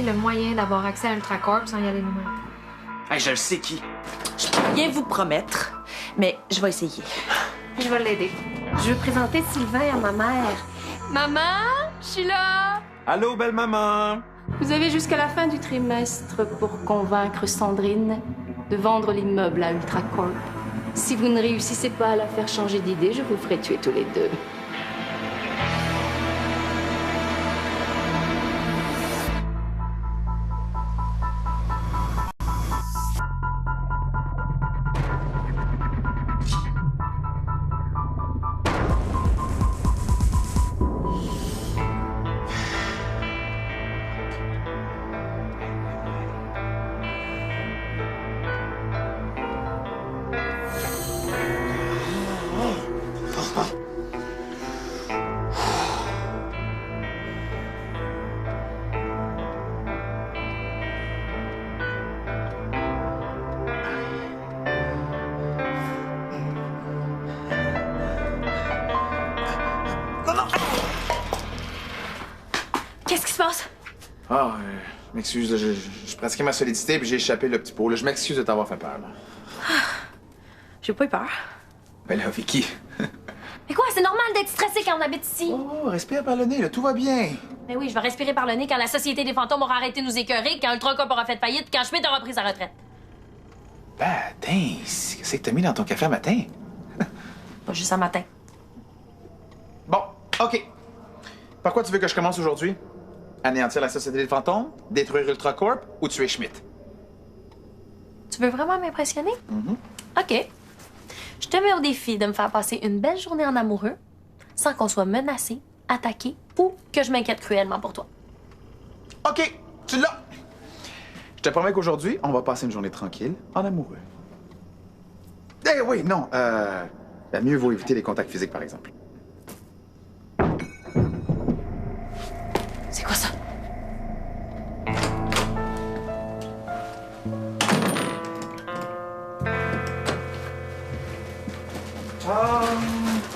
le moyen d'avoir accès à Ultracorp sans y aller nous-mêmes. Hey, je le sais qui. Je peux rien vous promettre, mais je vais essayer. Je vais l'aider. Je veux présenter Sylvain à ma mère. Maman, je suis là! Allô, belle maman. Vous avez jusqu'à la fin du trimestre pour convaincre Sandrine de vendre l'immeuble à Ultracorp. Si vous ne réussissez pas à la faire changer d'idée, je vous ferai tuer tous les deux. Qu'est-ce qui se passe? Ah, m'excuse, là, je pratiquais ma solidité puis j'ai échappé le petit pot. Là. Je m'excuse de t'avoir fait peur. Là. J'ai pas eu peur. Ben là, Vicky. Mais quoi, c'est normal d'être stressé quand on habite ici. Oh, respire par le nez, là, tout va bien. Mais oui, je vais respirer par le nez quand la Société des fantômes aura arrêté de nous écœurer, quand Ultracorp aura fait faillite, quand Schmidt aura pris sa retraite. Ben, qu'est-ce que t'as mis dans ton café à matin? Pas juste un matin. Bon, OK. Par quoi tu veux que je commence aujourd'hui? Anéantir la Société des fantômes, détruire Ultracorp ou tuer Schmidt? Tu veux vraiment m'impressionner? Mm-hmm. OK. Je te mets au défi de me faire passer une belle journée en amoureux sans qu'on soit menacé, attaqué ou que je m'inquiète cruellement pour toi. OK, tu l'as! Je te promets qu'aujourd'hui, on va passer une journée tranquille, en amoureux. Eh oui, non, mieux vaut éviter les contacts physiques, par exemple. C'est quoi ça?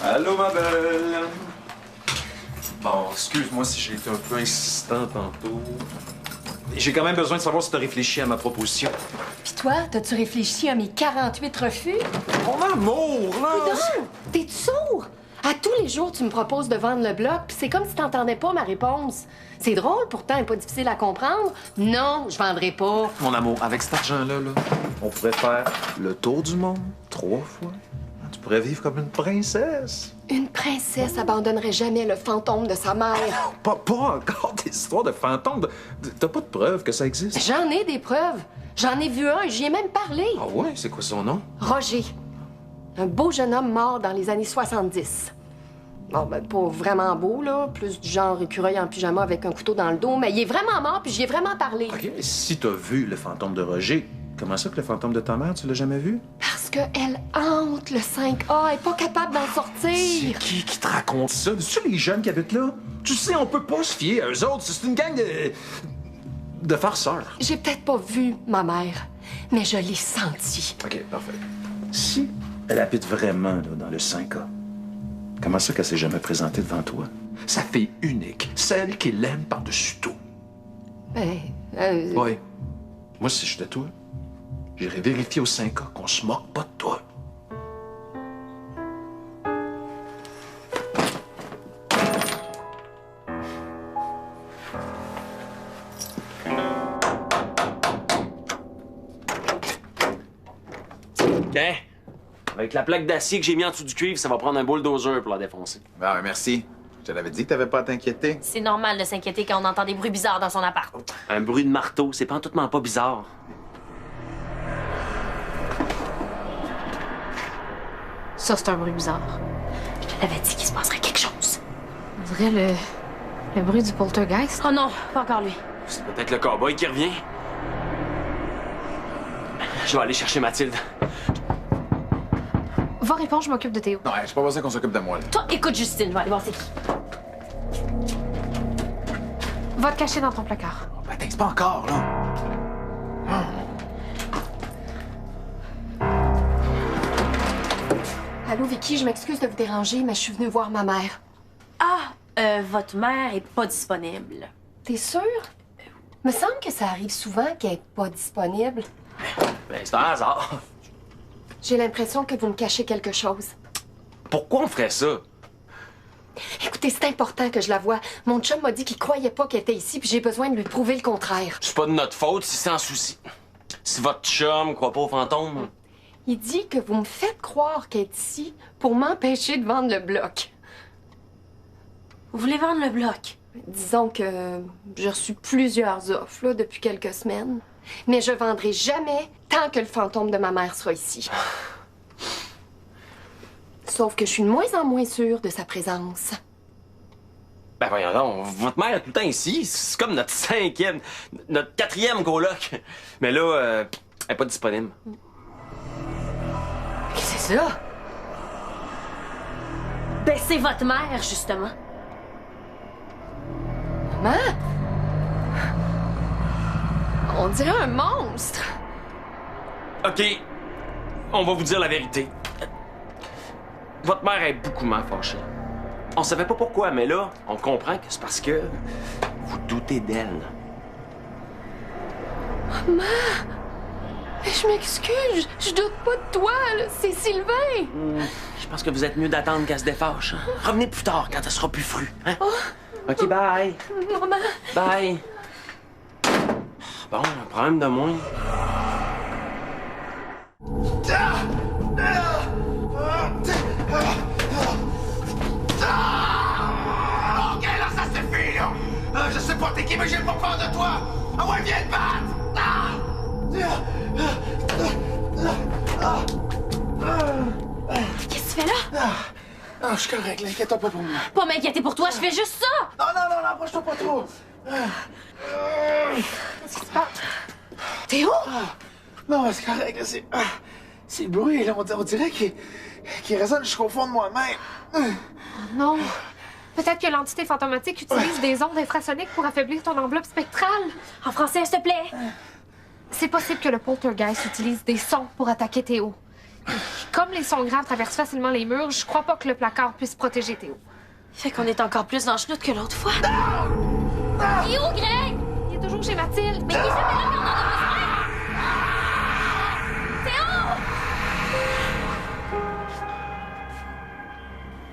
Allô, ma belle. Bon, excuse-moi si j'ai été un peu insistant tantôt. J'ai quand même besoin de savoir si t'as réfléchi à ma proposition. Pis toi, t'as-tu réfléchi à mes 48 refus? Mon amour, là! Coudonc! T'es sourd? À tous les jours, tu me proposes de vendre le bloc, puis c'est comme si t'entendais pas ma réponse. C'est drôle, pourtant, et pas difficile à comprendre. Non, je vendrai pas. Mon amour, avec cet argent-là, on pourrait faire le tour du monde 3 fois. Tu pourrais vivre comme une princesse. Une princesse abandonnerait jamais le fantôme de sa mère. Pas encore des histoires de fantômes. T'as pas de preuves que ça existe? J'en ai des preuves. J'en ai vu un, j'y ai même parlé. Ah ouais? C'est quoi son nom? Roger. Un beau jeune homme mort dans les années 70. Bon, ben, pas vraiment beau, là. Plus du genre écureuil en pyjama avec un couteau dans le dos. Mais il est vraiment mort, puis j'y ai vraiment parlé. OK, mais si t'as vu le fantôme de Roger, comment ça que le fantôme de ta mère, tu l'as jamais vu? Parce qu'elle hante le 5A. Elle est pas capable d'en sortir. C'est qui te raconte ça? C'est-tu les jeunes qui habitent là? Tu sais, on peut pas se fier à eux autres. C'est une gang de farceurs. J'ai peut-être pas vu ma mère, mais je l'ai sentie. OK, parfait. Si elle habite vraiment là, dans le 5A, comment ça qu'elle s'est jamais présentée devant toi? Sa fille unique, celle qui l'aime par-dessus tout. Ben, Oui. Moi, si j'étais toi, j'irais vérifier au 5A qu'on se moque pas de toi. Tiens, avec la plaque d'acier que j'ai mis en dessous du cuivre, ça va prendre un bulldozer pour la défoncer. Ben, merci. Je te l'avais dit que t'avais pas à t'inquiéter. C'est normal de s'inquiéter quand on entend des bruits bizarres dans son appart. Un bruit de marteau, c'est pantoutement pas bizarre. Ça, c'est un bruit bizarre. Je te l'avais dit qu'il se passerait quelque chose. On dirait le bruit du poltergeist. Oh non, pas encore lui. C'est peut-être le cowboy qui revient. Je vais aller chercher Mathilde. Va répondre, je m'occupe de Théo. Non, j'ai pas besoin qu'on s'occupe de moi, là. Toi, écoute Justine, je vais aller voir c'est qui. Va te cacher dans ton placard. Oh, ben, c'est pas encore, là. allô, Vicky, je m'excuse de vous déranger, mais je suis venue voir ma mère. Ah, votre mère est pas disponible. T'es sûre? Me semble que ça arrive souvent qu'elle n'est pas disponible. Ben, c'est un hasard. J'ai l'impression que vous me cachez quelque chose. Pourquoi on ferait ça? Écoutez, c'est important que je la voie. Mon chum m'a dit qu'il croyait pas qu'elle était ici, puis j'ai besoin de lui prouver le contraire. C'est pas de notre faute si c'est un souci. Si votre chum croit pas aux fantômes. Il dit que vous me faites croire qu'elle est ici pour m'empêcher de vendre le bloc. Vous voulez vendre le bloc? Disons que j'ai reçu plusieurs offres là, depuis quelques semaines. Mais je vendrai jamais tant que le fantôme de ma mère soit ici. Sauf que je suis de moins en moins sûre de sa présence. Ben voyons donc, votre mère est tout le temps ici. C'est comme notre quatrième coloc. Mais là, elle est pas disponible. Qu'est-ce que c'est ça? Ben, c'est votre mère, justement. Maman? On dirait un monstre. OK, on va vous dire la vérité. Votre mère est beaucoup fâchée. On savait pas pourquoi, mais là, on comprend que c'est parce que vous doutez d'elle. Maman! Mais je m'excuse, je doute pas de toi, là. C'est Sylvain! Je pense que vous êtes mieux d'attendre qu'elle se défâche. Hein? Revenez plus tard, quand elle sera plus frue. Hein? OK, bye. Maman! Bye. Bon, un problème de moins. OK, là, ça suffit, là! Je sais pas t'es qui, mais j'ai pas peur de toi! Ah ouais, viens te battre! Qu'est-ce que tu fais là? Ah, je suis correct, là, inquiète-toi pas pour moi. Pas m'inquiéter pour toi, je fais juste ça! Non, non, non, approche-toi pas trop. Qu'est-ce qui se passe? Théo? Non, c'est correct, là, c'est le bruit, là, on dirait qu'il résonne jusqu'au fond de moi-même. Non. Peut-être que l'entité fantomatique utilise des ondes infrasoniques pour affaiblir ton enveloppe spectrale. En français, s'il te plaît. C'est possible que le poltergeist utilise des sons pour attaquer Théo. Comme les sons graves traversent facilement les murs, je crois pas que le placard puisse protéger Théo. Fait qu'on est encore plus dans le chenoute que l'autre fois. Il est où, Greg? Il est toujours chez Mathilde. Mais il est jamais là quand on en a besoin! Théo!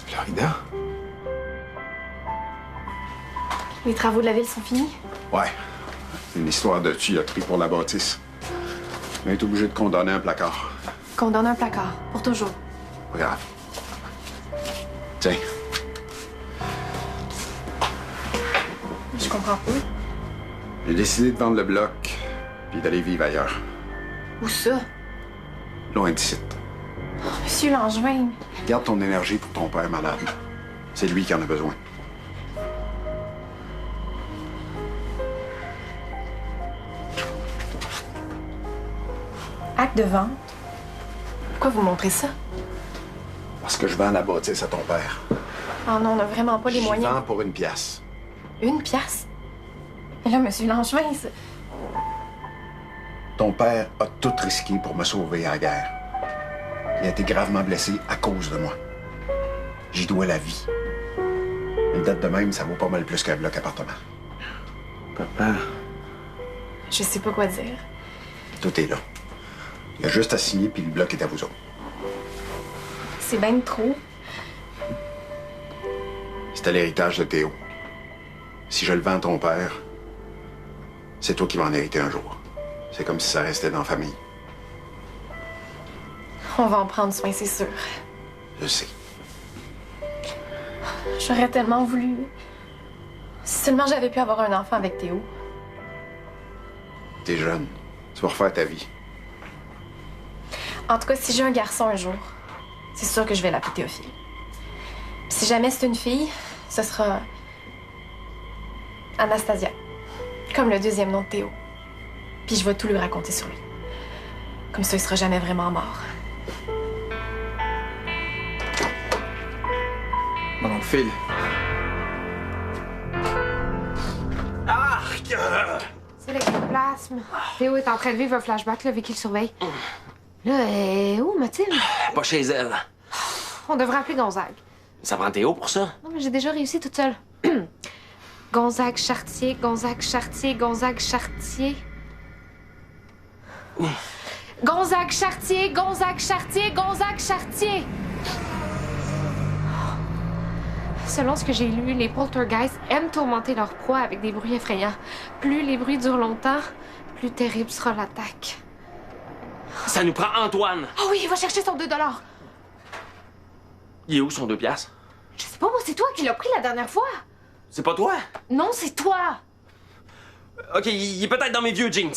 Florida? Les travaux de la ville sont finis. Ouais. Une histoire de tuyauterie pour la bâtisse. On est obligé de condamner un placard. Condamne un placard, pour toujours. Pas grave. Tiens. Je comprends pas. J'ai décidé de vendre le bloc puis d'aller vivre ailleurs. Où ça? Loin d'ici. Monsieur Langevin. Garde ton énergie pour ton père malade. C'est lui qui en a besoin. Acte de vente. Pourquoi vous montrez ça? Parce que je vends la bâtisse à ton père. Oh non, on n'a vraiment pas les Je moyens. vends pour 1 pièce. 1 pièce? Mais là, monsieur Langevin, c'est... Ton père a tout risqué pour me sauver à la guerre. Il a été gravement blessé à cause de moi. J'y dois la vie. Une dette de même, ça vaut pas mal plus qu'un bloc appartement. Papa. Je sais pas quoi dire. Tout est là. Il y a juste à signer, puis le bloc est à vous autres. C'est ben trop. C'était l'héritage de Théo. Si je le vends à ton père, c'est toi qui vas en hériter un jour. C'est comme si ça restait dans la famille. On va en prendre soin, c'est sûr. Je sais. J'aurais tellement voulu. Si seulement j'avais pu avoir un enfant avec Théo. T'es jeune. Tu vas refaire ta vie. En tout cas, si j'ai un garçon un jour, c'est sûr que je vais l'appeler Théophile. Puis si jamais c'est une fille, ce sera Anastasia, comme le deuxième nom de Théo. Puis je vais tout lui raconter sur lui. Comme ça, il sera jamais vraiment mort. Mon oncle Phil. Arc! C'est l'ectoplasme. Théo est en train de vivre un flashback, là, vu qu'il surveille. Là, où, Mathilde? Pas chez elle. On devrait appeler Gonzague. Ça prend Théo pour ça? Non, mais j'ai déjà réussi toute seule. Gonzague Chartier, Gonzague Chartier, Gonzague Chartier. Gonzague Chartier, Gonzague Chartier, Gonzague Chartier. Selon ce que j'ai lu, les poltergeists aiment tourmenter leur proie avec des bruits effrayants. Plus les bruits durent longtemps, plus terrible sera l'attaque. Ça nous prend Antoine. Oh oui, va chercher son 2 $. Il est où son 2 piastres? Je sais pas, moi, c'est toi qui l'as pris la dernière fois. C'est pas toi? Non, c'est toi. OK, il est peut-être dans mes vieux jeans.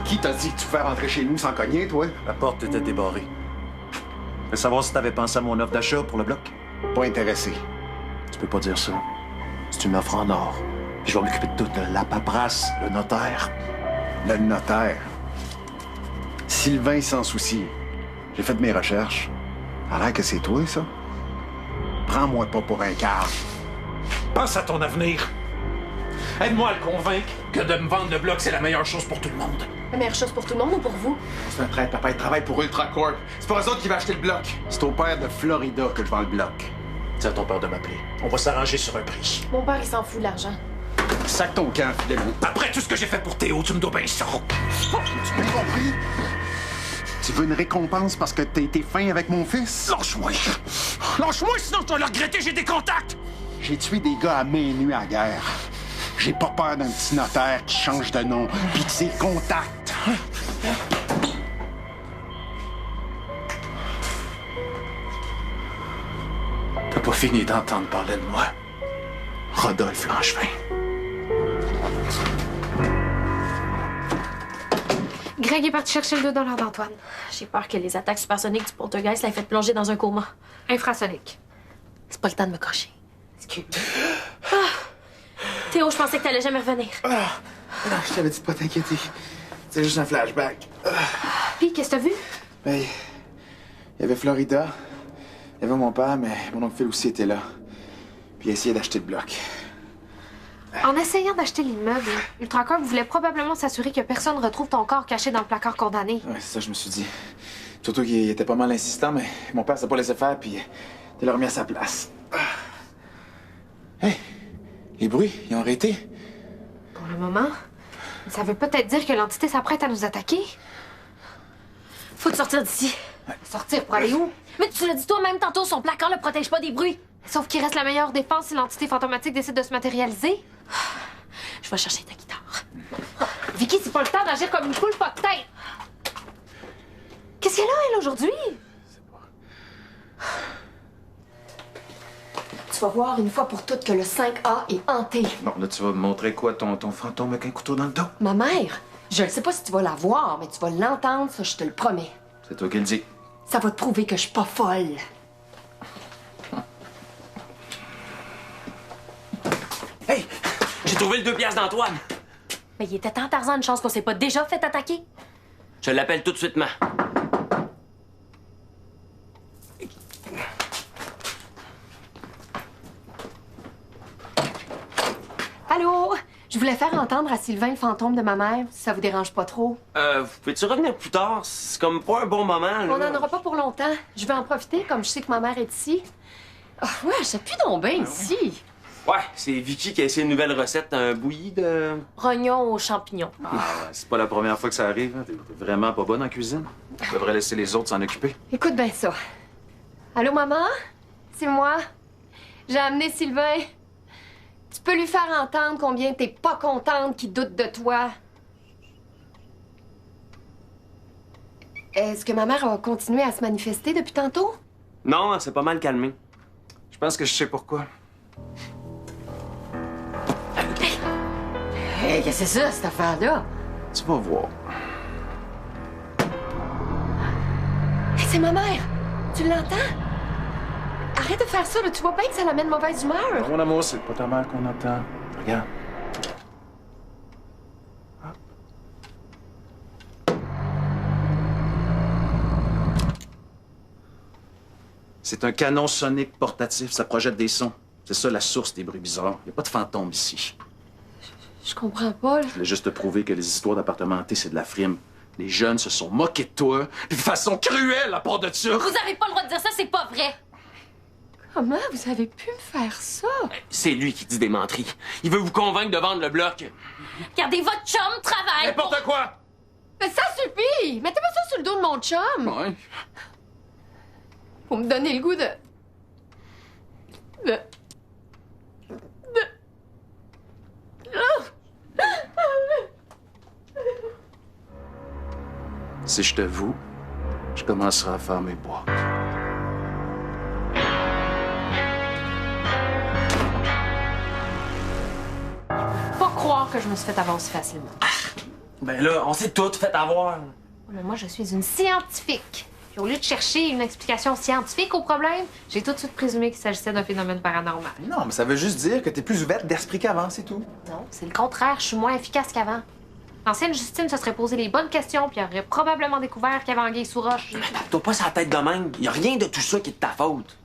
Qui t'a dit que tu pouvais rentrer chez nous sans cogner, toi? La porte était débarrée. Je veux savoir si t'avais pensé à mon offre d'achat pour le bloc. Pas intéressé. Tu peux pas dire ça. C'est une offre en or. Puis je vais m'occuper de toute la paperasse, le notaire. Le notaire. Sylvain s'en soucie. J'ai fait mes recherches. A l'air que c'est toi, ça. Prends-moi pas pour un cave. Pense à ton avenir. Aide-moi à le convaincre que de me vendre le bloc, c'est la meilleure chose pour tout le monde. La meilleure chose pour tout le monde ou pour vous? C'est un traître, papa, il travaille pour Ultracorp. C'est pas eux autres qui va acheter le bloc. C'est au père de Florida que je vends le bloc. Dis à ton père de m'appeler. On va s'arranger sur un prix. Mon père, il s'en fout de l'argent. Sac ton camp, fidèlement. Après tout ce que j'ai fait pour Théo, tu me dois bien ça. Tu m'as compris? Tu veux une récompense parce que t'as été fin avec mon fils? Lâche-moi! Lâche-moi, sinon je dois le regretter, j'ai des contacts! J'ai tué des gars à main nue à la guerre. J'ai pas peur d'un petit notaire qui change de nom pis de ses contacts. T'as pas fini d'entendre parler de moi. Rodolphe Langevin. Greg est parti chercher le 2 $ d'Antoine. J'ai peur que les attaques supersoniques du poltergeist l'aient fait plonger dans un coma. Infrasonique. C'est pas le temps de me cocher. Excuse. Théo, je pensais que t'allais jamais revenir. Non, je t'avais dit de pas t'inquiéter. C'est juste un flashback. Puis, qu'est-ce que t'as vu? Ben, il y avait Florida. Il y avait mon père, mais mon oncle Phil aussi était là. Puis il a essayé d'acheter le bloc. En essayant d'acheter l'immeuble, Ultracorp voulait probablement s'assurer que personne ne retrouve ton corps caché dans le placard condamné. Ouais, c'est ça, je me suis dit. Surtout qu'il était pas mal insistant, mais mon père s'est pas laissé faire, puis il l'a remis à sa place. Hey! Les bruits, ils ont arrêté. Pour le moment, ça veut peut-être dire que l'entité s'apprête à nous attaquer. Faut te sortir d'ici. Sortir pour aller où? Mais tu l'as dit toi-même tantôt, son placard le protège pas des bruits. Sauf qu'il reste la meilleure défense si l'entité fantomatique décide de se matérialiser. Je vais chercher ta guitare. Vicky, c'est pas le temps d'agir comme une poule pas de tête. Qu'est-ce qu'elle a, elle, aujourd'hui? Tu vas voir une fois pour toutes que le 5A est hanté. Bon, là, tu vas me montrer quoi, ton fantôme avec un couteau dans le dos? Ma mère, je ne sais pas si tu vas la voir, mais tu vas l'entendre, ça, je te le promets. C'est toi qui le dis. Ça va te prouver que je suis pas folle. Hey! J'ai trouvé le 2 piastres d'Antoine. Mais il était temps, Tarzan, une chance qu'on s'est pas déjà fait attaquer. Je l'appelle tout de suite, ma. Allô? Je voulais faire entendre à Sylvain le fantôme de ma mère, si ça vous dérange pas trop. Vous pouvez-tu revenir plus tard? C'est comme pas un bon moment, là. On n'en aura pas pour longtemps. Je vais en profiter, comme je sais que ma mère est ici. Ah, ouais, ça pue donc bien ici. Ouais, c'est Vicky qui a essayé une nouvelle recette, un bouilli de... Rognon aux champignons. Ah, ouais, c'est pas la première fois que ça arrive. Hein. T'es vraiment pas bonne en cuisine. Tu devrais laisser les autres s'en occuper. Écoute bien ça. Allô, maman? C'est moi. J'ai amené Sylvain. Tu peux lui faire entendre combien t'es pas contente qu'il doute de toi. Est-ce que ma mère a continué à se manifester depuis tantôt? Non, elle s'est pas mal calmée. Je pense que je sais pourquoi. Hey, qu'est-ce que c'est ça, cette affaire-là? Tu vas voir. Hey, c'est ma mère! Tu l'entends? Arrête de faire ça, là. Tu vois bien que ça l'amène mauvaise humeur. Mon amour, c'est pas ta mère qu'on entend. Regarde. C'est un canon sonique portatif. Ça projette des sons. C'est ça la source des bruits bizarres. Il n'y a pas de fantôme ici. Je comprends pas, là. Je voulais juste te prouver que les histoires d'appartements hantés, c'est de la frime. Les jeunes se sont moqués de toi, puis de façon cruelle à part de ça. Vous avez pas le droit de dire ça, c'est pas vrai! Comment vous avez pu me faire ça? C'est lui qui dit des menteries. Il veut vous convaincre de vendre le bloc. Regardez, votre chum travaille! N'importe quoi! Mais ça suffit! Mettez pas ça sur le dos de mon chum! Ouais. Pour me donner le goût de... Si je t'avoue, je commencerai à faire mes boîtes. Pas croire que je me suis fait avoir si facilement. Ben là, on s'est toutes fait avoir. Mais moi, je suis une scientifique. Puis au lieu de chercher une explication scientifique au problème, j'ai tout de suite présumé qu'il s'agissait d'un phénomène paranormal. Non, mais ça veut juste dire que t'es plus ouverte d'esprit qu'avant, c'est tout. Non, c'est le contraire. Je suis moins efficace qu'avant. L'ancienne Justine se serait posé les bonnes questions puis aurait probablement découvert qu'il y avait anguille sous roche. Tape-toi pas sa tête de même. Y a rien de tout ça qui est de ta faute.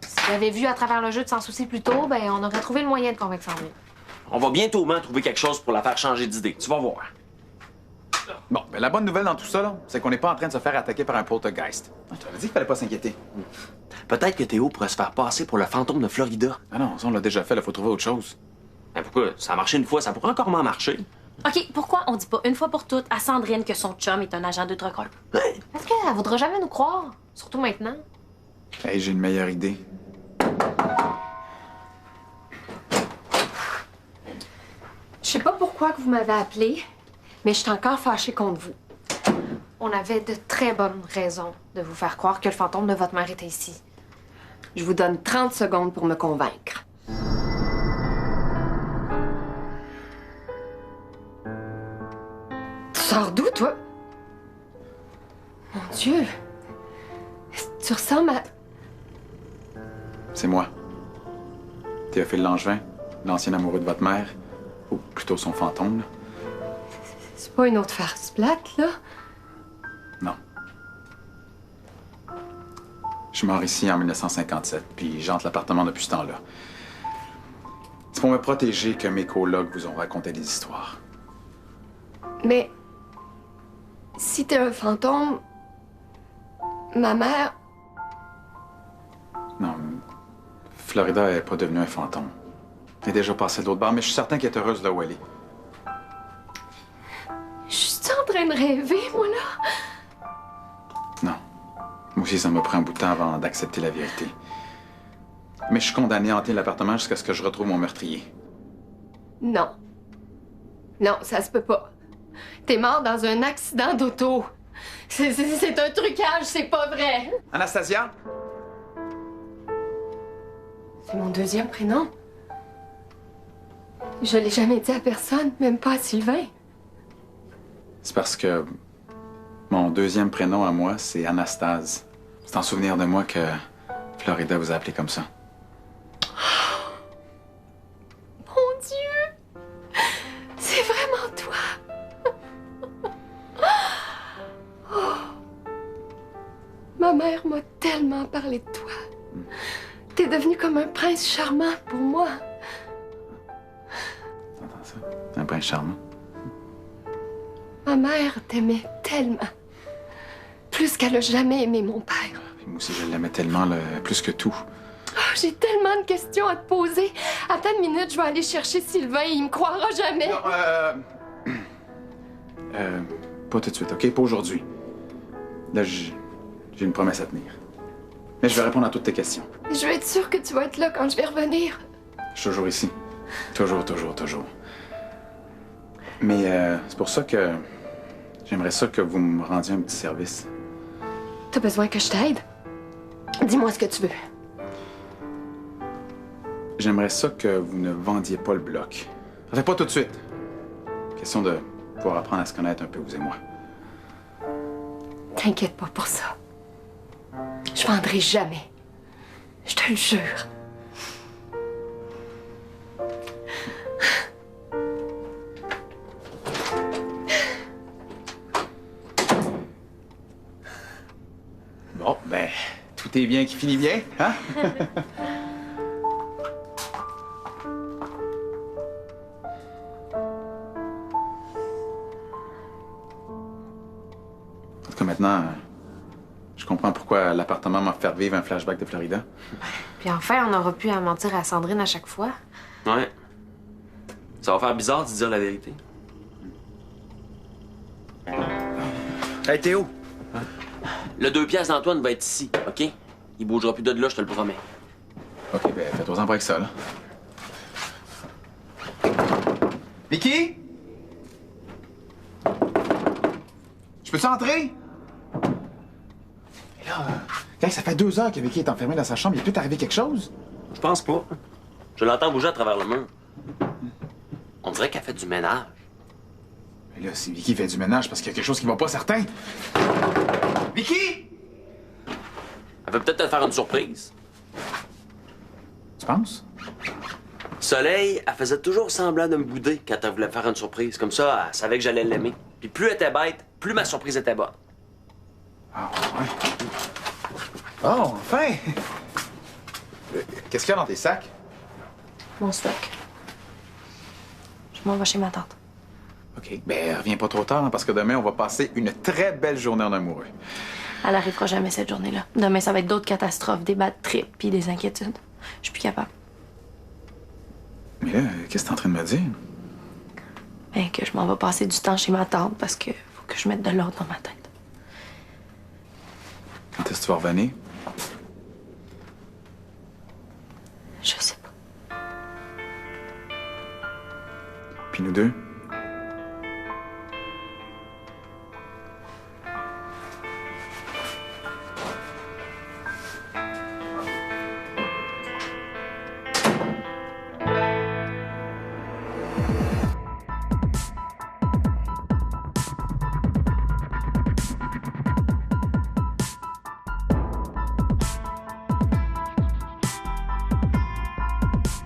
Si j'avais vu à travers le jeu de s'en soucier plus tôt, ben on aurait trouvé le moyen de convaincre Sandrine. On va bientôt trouver quelque chose pour la faire changer d'idée. Tu vas voir. Bon, ben la bonne nouvelle dans tout ça, là, c'est qu'on n'est pas en train de se faire attaquer par un poltergeist. Je t'avais dit qu'il fallait pas s'inquiéter. Peut-être que Théo pourrait se faire passer pour le fantôme de Florida. Ah non, ça on l'a déjà fait, il faut trouver autre chose. Ben pourquoi? Ça a marché une fois, ça pourrait encore m'en marcher. OK, pourquoi on dit pas une fois pour toutes à Sandrine que son chum est un agent de Drugcorp? Est-ce qu'elle voudra jamais nous croire? Surtout maintenant. Hey, j'ai une meilleure idée. Je sais pas pourquoi que vous m'avez appelé, mais je suis encore fâchée contre vous. On avait de très bonnes raisons de vous faire croire que le fantôme de votre mère était ici. Je vous donne 30 secondes pour me convaincre. Tu sors d'où, toi? Mon Dieu! Tu ressembles à... C'est moi. Théophile Langevin, l'ancien amoureux de votre mère, ou plutôt son fantôme, là. C'est pas une autre farce plate, là? Non. Je suis mort ici en 1957, puis j'entre l'appartement depuis ce temps-là. C'est pour me protéger que mes colocs vous ont raconté des histoires. Mais... si t'es un fantôme... ma mère... Non, Florida est pas devenue un fantôme. Elle est déjà passée de l'autre bord, mais je suis certain qu'elle est heureuse là où elle est. Je suis en train de rêver, moi, là? Non. Moi aussi, ça m'a pris un bout de temps avant d'accepter la vérité. Mais je suis condamné à hanter l'appartement jusqu'à ce que je retrouve mon meurtrier. Non. Non, ça se peut pas. T'es mort dans un accident d'auto. C'est un trucage, c'est pas vrai. Anastasia? C'est mon deuxième prénom. Je l'ai jamais dit à personne, même pas à Sylvain. C'est parce que mon deuxième prénom à moi, c'est Anastase. C'est en souvenir de moi que Florida vous a appelé comme ça. Mon Dieu! C'est vraiment toi! Oh. Ma mère m'a tellement parlé de toi. T'es devenu comme un prince charmant pour moi. T'entends ça? C'est un prince charmant. Ma mère t'aimait tellement. Plus qu'elle a jamais aimé mon père. Puis moi aussi, je l'aimais tellement, là, plus que tout. Oh, j'ai tellement de questions à te poser. Attends une minute, je vais aller chercher Sylvain. Il me croira jamais. Non, pas tout de suite, OK? Pas aujourd'hui. Là, j'ai une promesse à tenir. Mais je vais répondre à toutes tes questions. Je vais être sûre que tu vas être là quand je vais revenir. Je suis toujours ici. Toujours. Mais c'est pour ça que j'aimerais ça que vous me rendiez un petit service. T'as besoin que je t'aide? Dis-moi ce que tu veux. J'aimerais ça que vous ne vendiez pas le bloc. Enfin, pas tout de suite. Question de pouvoir apprendre à se connaître un peu, vous et moi. T'inquiète pas pour ça. Je vendrai jamais. Je te le jure. Bon, ben, tout est bien qui finit bien, hein? maintenant, je comprends pourquoi l'appartement m'a fait vivre un flashback de Florida. Puis enfin, on n'aura plus à mentir à Sandrine à chaque fois. Ouais. Ça va faire bizarre de dire la vérité. Hey, Théo! Le 2 piastres d'Antoine va être ici, OK? Il bougera plus de là, je te le promets. OK, ben fais-toi-en pas avec ça, là. Vicky? Je peux-tu entrer? Et là, quand ça fait 2 heures que Vicky est enfermée dans sa chambre, il est peut-être arrivé quelque chose? Je pense pas. Je l'entends bouger à travers le mur. On dirait qu'elle fait du ménage. Mais là, si Vicky fait du ménage, parce qu'il y a quelque chose qui va pas, certain. Vicky? Elle veut peut-être te faire une surprise. Tu penses? Soleil, elle faisait toujours semblant de me bouder quand elle voulait faire une surprise. Comme ça, elle savait que j'allais l'aimer. Puis plus elle était bête, plus ma surprise était bonne. Ah, ouais. Oh, enfin! Qu'est-ce qu'il y a dans tes sacs? Mon stock. Je m'en vais chez ma tante. OK. Ben, reviens pas trop tard, hein, parce que demain, on va passer une très belle journée en amoureux. Elle arrivera jamais cette journée-là. Demain, ça va être d'autres catastrophes, des bad trips puis des inquiétudes. Je suis plus capable. Mais là, qu'est-ce que t'es en train de me dire? Ben, que je m'en vais passer du temps chez ma tante parce que faut que je mette de l'ordre dans ma tête. Quand est-ce que tu vas revenir? Je sais pas. Puis nous deux?